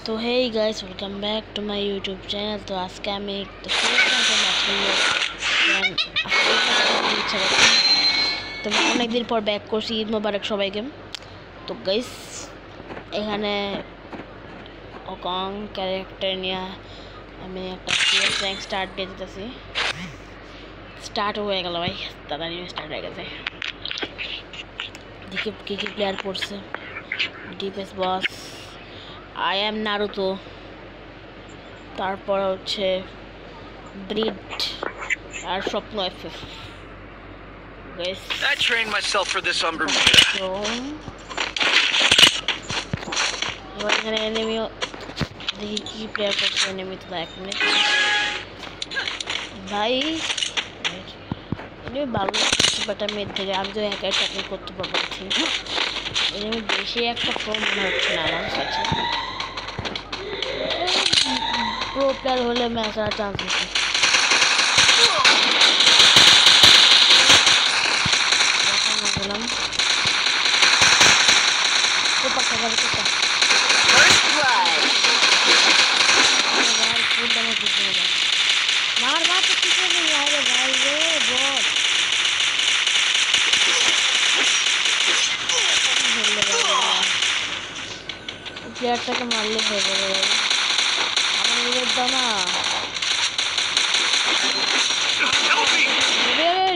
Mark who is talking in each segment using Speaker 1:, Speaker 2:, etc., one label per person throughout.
Speaker 1: तो hey guys welcome back to my YouTube channel. तो आज के আমি তো অনেকদিন পর ব্যাক করছি। ঈদ মোবারক সবাইকে। তো গাইস এখানে অকং ক্যারেক্টার নিয়ে আমি একটা সিএস র্যাঙ্ক স্টার্ট দিয়ে দিতেছি। স্টার্ট হয়ে গেল ভাই, তাড়াতাড়ি স্টার্ট হয়ে গেছে। দেখি কি কি প্লেয়ার পড়ছে। Defence boss I am Naruto, তারপর হচ্ছে ব্রিড আর স্বপ্ন FF। guys
Speaker 2: I trained myself for this on Bermuda.
Speaker 1: so এখানে এনিমি দেখি কি প্লেয়ার করছে। এনিমি তো এক মিনিট ভাই, এনিমি ভালো বাট আমি এর থেকে আমি তো একাই ট্যাকল করতে পারবো। এনিমি বেশি একটা প্রো মনে হচ্ছে না আমার কাছে। প্রো প্লেয়ার হলে ম্যাচ আর চান্স আছে। গেলাম মার মার তো কিছু নেই। আরে ভাই রে বল প্লেয়ারটাকে মারলে হয়ে যাবে ভাই। আমার রিভেট দাও না,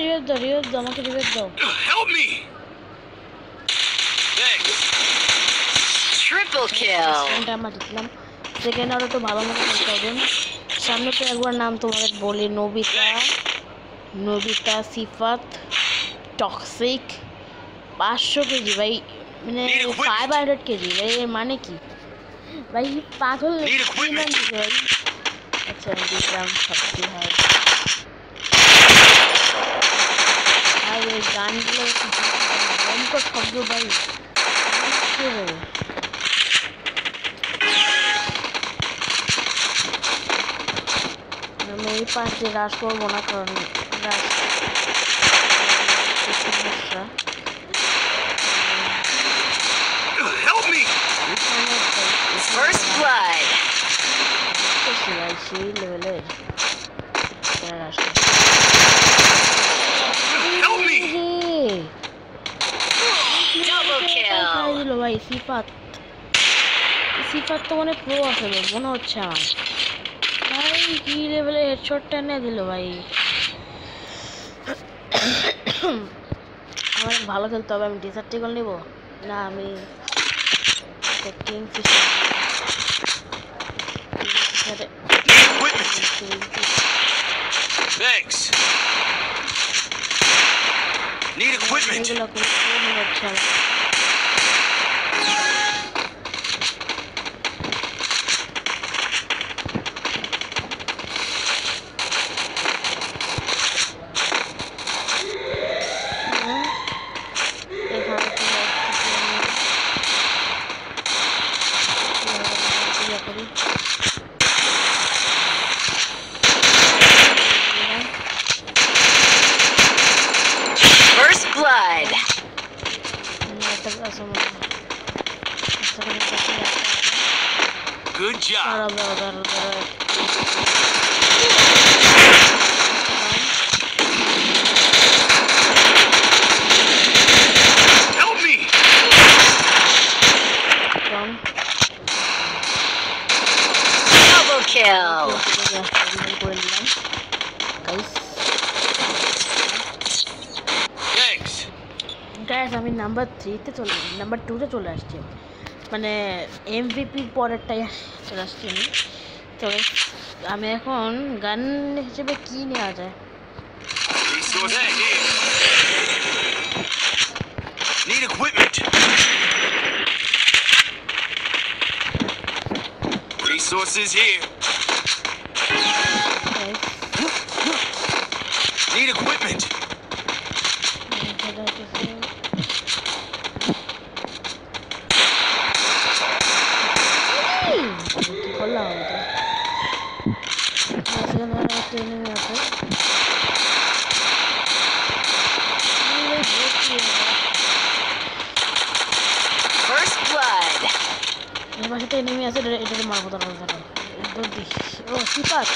Speaker 1: রিভেট দাও আমাকে, রিভেট দাও।
Speaker 2: Triple kill.
Speaker 1: আমরা জিতলাম। সেকেন্ড আরও তো ভালো মতো খেলতে হবে। সামনে তো একবার নাম তোমাদের বলি, নবিতা সিফাত টক্সিক 500 কেজি ভাই, মানে 500 কেজি ভাই। এর মানে কি ভাই? পাগল ভাই। আচ্ছা দিলাম সবজি হয় ভাই। ওই গানগুলো ভয়ঙ্কর শব্দ ভাই। আমি এই পাশে রাশ করবো না, কারণ রাশ সমস্যা।
Speaker 2: First blood.
Speaker 1: সেই লেভেলের দিল ভাই। সিফাত তো মানে প্রো আসলে মনে হচ্ছে আমার ভাই। কি লেভেলে হেডশটটা এনে দিল ভাই। আমার ভালো খেলতে হবে। আমি ডিসার্টিকল নিব না, আমি
Speaker 2: Thanks. Need equipment. First blood. Good job. Help me. Double kill.
Speaker 1: Guys আমি নাম্বার 2তে চলে আসছি, মানে এমভিপির পরেরটাই চলে আসছি আমি। তো আমি এখন গান হিসেবে কি নেওয়া যায়?
Speaker 2: Need equipment. Resources here. Need equipment. First blood.
Speaker 1: এর পাশে একটা এনিমি আছে, এটাকে মারবো দাঁড়াও দাঁড়াও দৌড় দিস। ও সিপাত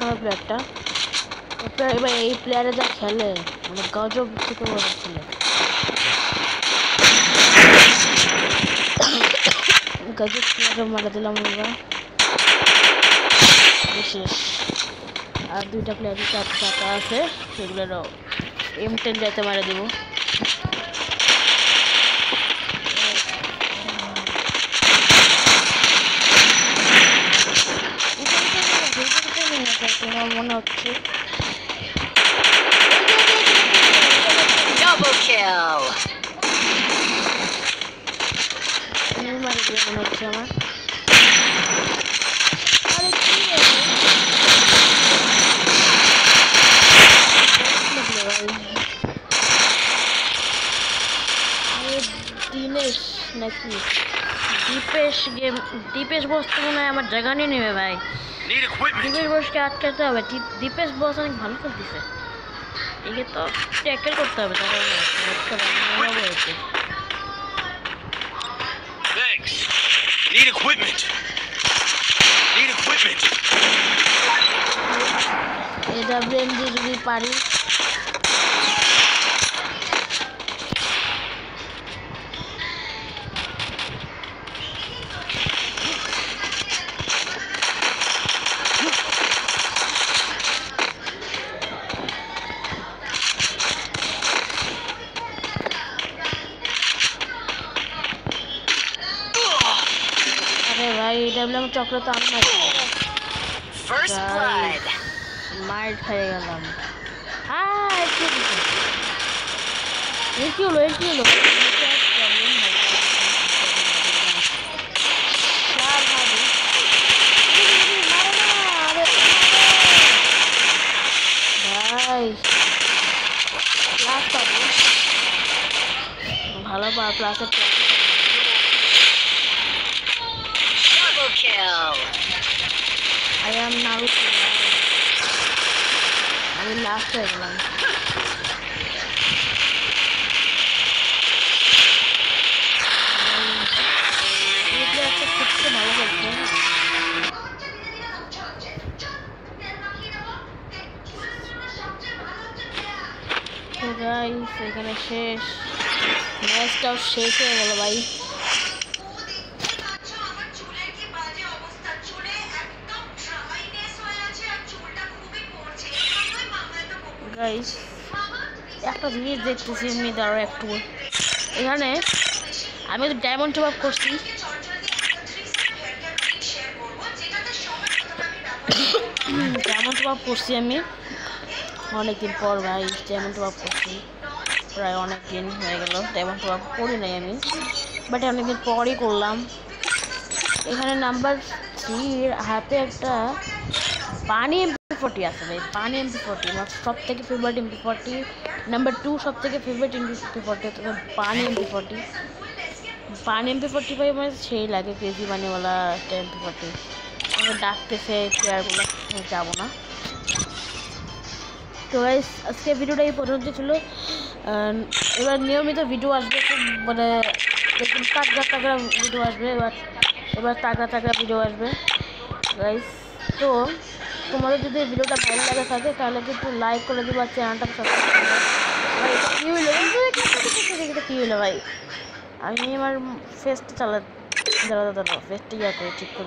Speaker 1: নামের প্লেয়ারটা, এবার এই প্লেয়ারে যা খেলে মানে গজব থেকে গজব খেলে। গজব প্লেয়ারে মারা দিলাম আমরা, বিশেষ আর দুইটা প্লেয়ারই চাকা আছে, সেগুলোরও M10 যাতে মারা দিব। তোমার মনে হচ্ছে
Speaker 3: Double kill.
Speaker 1: মারি দিয়ে মনে হচ্ছে আমার। আরে কি রে? দীনেশ নাকি দীপেশ বস তো মনে হয় আমার জায়গা নিয়ে নেবে ভাই।
Speaker 2: Need equipment.
Speaker 1: দীপেশ বসকে আটকাতে হবে। দীপেশ বস অনেক ভালো খেলতেছে, একে তো ট্যাকেল করতে হবে।
Speaker 2: Thanks. Need equipment. Need equipment.
Speaker 1: AWMG যদি পারি ভাই। AWM চক্র তো আমি
Speaker 3: First blood.
Speaker 1: মার খেয়ে গেলাম। হ্যাঁ কি হলো ভাই, ভালো পা প্লাসের
Speaker 3: Double kill.
Speaker 1: I am Naruto. আমি লাস্ট হয়ে গেলাম। ভালো করছে। তো গাইস এখানে শেষ, ম্যাচটাও শেষ হয়ে গেল ভাই। গাইস একটা জিনিস দেখতেছি আমি, দাঁড়াও একটু। এখানে আমি তো ডায়মন্ড টপ আপ করছি, ডায়মন্ড টপ আপ করছি আমি অনেকদিন পর ভাই। ডায়মন্ড টপ আপ করছি, প্রায় অনেক দিন হয়ে গেল ডায়মন্ড টপ আপ করি নাই আমি, বাট অনেকদিন পরই করলাম। এখানে নাম্বার 3 হাতে একটা পানি MP40 আছে ভাই। পানি MP40 আমার সব থেকে ফেভারিট MP40। নাম্বার 2 সব থেকে ফেভারিট MP40 হচ্ছে পানি MP40। পানি MP40 ভাই আমার সেই লাগে, কেজি পানিওয়ালা একটা MP40। আমার ডাকতেছে প্লেয়ারগুলো, যাবো না। তো গাইস আজকে ভিডিওটা এই পর্যন্ত ছিল। এবার নিয়মিত ভিডিও আসবে, খুব মানে একদম তাগড়া ভিডিও আসবে। এবার তাগড়া ভিডিও আসবে গাইস। তো তোমাদের যদি ভিডিওটা ভালো লাগে থাকে তাহলে কিন্তু লাইক করে দিবা, চ্যানেলটা সাবস্ক্রাইব ভাই। কী হইলো ভাই, আমি আমার ফেসটা দাঁড়া ফেসটা করে ঠিক করি।